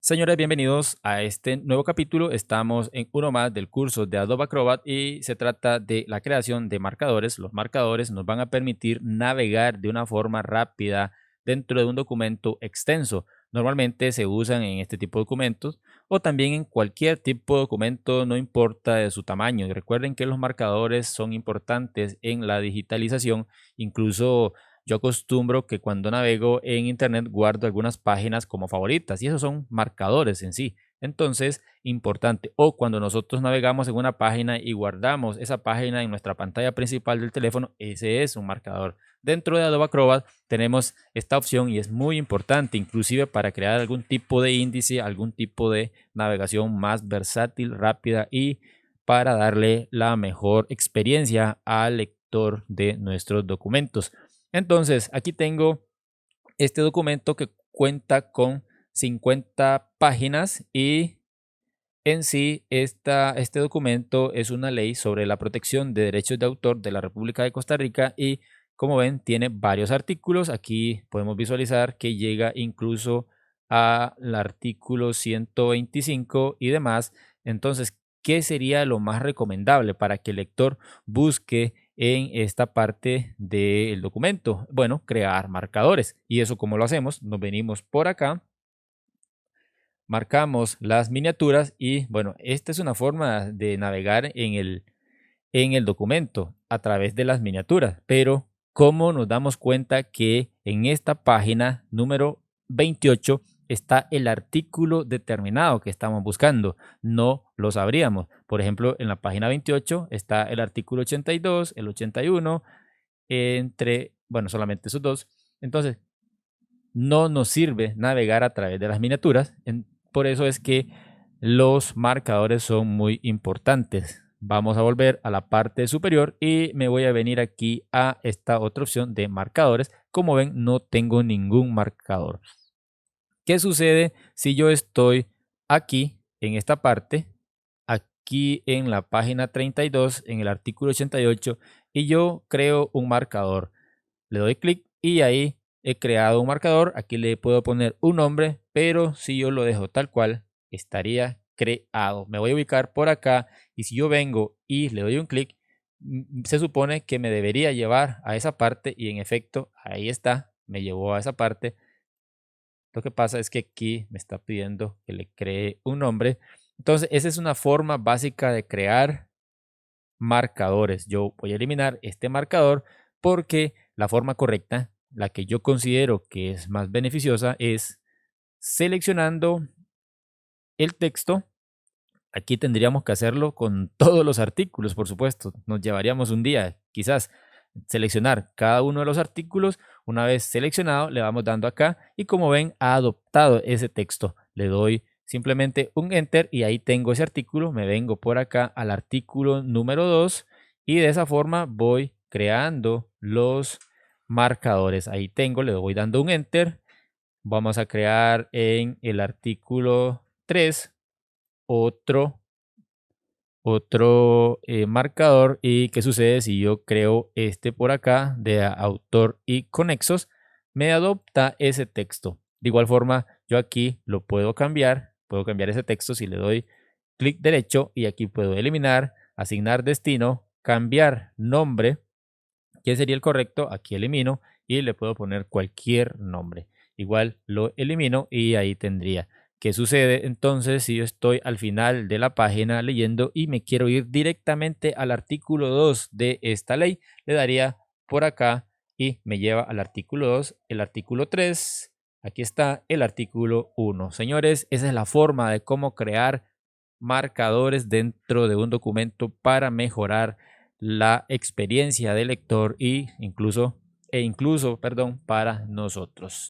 Señores, bienvenidos a este nuevo capítulo. Estamos en uno más del curso de Adobe Acrobat y se trata de la creación de marcadores. Los marcadores nos van a permitir navegar de una forma rápida dentro de un documento extenso. Normalmente se usan en este tipo de documentos o también en cualquier tipo de documento, no importa de su tamaño. Y recuerden que los marcadores son importantes en la digitalización. Incluso yo acostumbro que cuando navego en internet guardo algunas páginas como favoritas y esos son marcadores en sí. Entonces, importante. O cuando nosotros navegamos en una página y guardamos esa página en nuestra pantalla principal del teléfono, ese es un marcador. Dentro de Adobe Acrobat tenemos esta opción y es muy importante, inclusive para crear algún tipo de índice, algún tipo de navegación más versátil, rápida y para darle la mejor experiencia al lector de nuestros documentos. Entonces, aquí tengo este documento que cuenta con 50 páginas y en sí este documento es una ley sobre la protección de derechos de autor de la República de Costa Rica y como ven tiene varios artículos. Aquí podemos visualizar que llega incluso al artículo 125 y demás. Entonces, ¿qué sería lo más recomendable para que el lector busque en esta parte del documento? Bueno, crear marcadores. ¿Y eso cómo lo hacemos? Nos venimos por acá, marcamos las miniaturas y bueno, esta es una forma de navegar en el documento a través de las miniaturas, pero ¿cómo nos damos cuenta que en esta página número 28 está el artículo determinado que estamos buscando? No lo sabríamos. Por ejemplo, en la página 28 está el artículo 82, el 81, bueno, solamente esos dos. Entonces, no nos sirve navegar a través de las miniaturas. Por eso es que los marcadores son muy importantes. Vamos a volver a la parte superior y me voy a venir aquí a esta otra opción de marcadores. Como ven, no tengo ningún marcador. ¿Qué sucede si yo estoy aquí en esta parte, aquí en la página 32, en el artículo 88, y yo creo un marcador? Le doy clic y ahí he creado un marcador. Aquí le puedo poner un nombre, pero si yo lo dejo tal cual, estaría creado. Me voy a ubicar por acá y si yo vengo y le doy un clic, se supone que me debería llevar a esa parte y en efecto, ahí está, me llevó a esa parte. Lo que pasa es que aquí me está pidiendo que le cree un nombre. Entonces, esa es una forma básica de crear marcadores. Yo voy a eliminar este marcador porque la forma correcta, la que yo considero que es más beneficiosa, es seleccionando el texto. Aquí tendríamos que hacerlo con todos los artículos, por supuesto. Nos llevaríamos un día, quizás, seleccionar cada uno de los artículos. Una vez seleccionado, le vamos dando acá y como ven, ha adoptado ese texto. Le doy simplemente un enter y ahí tengo ese artículo. Me vengo por acá al artículo número 2 y de esa forma voy creando los marcadores. Ahí tengo, le voy dando un enter. Vamos a crear en el artículo 3 otro marcador. ¿Y qué sucede si yo creo este por acá de autor y conexos? Me adopta ese texto. De igual forma, yo aquí lo puedo cambiar ese texto si le doy clic derecho y aquí puedo eliminar, asignar destino, cambiar nombre. ¿Qué sería el correcto? Aquí elimino y le puedo poner cualquier nombre. Igual lo elimino y ahí tendría. ¿Qué sucede entonces si yo estoy al final de la página leyendo y me quiero ir directamente al artículo 2 de esta ley? Le daría por acá y me lleva al artículo 2, el artículo 3. Aquí está el artículo 1. Señores, esa es la forma de cómo crear marcadores dentro de un documento para mejorar la experiencia del lector y incluso, perdón, para nosotros.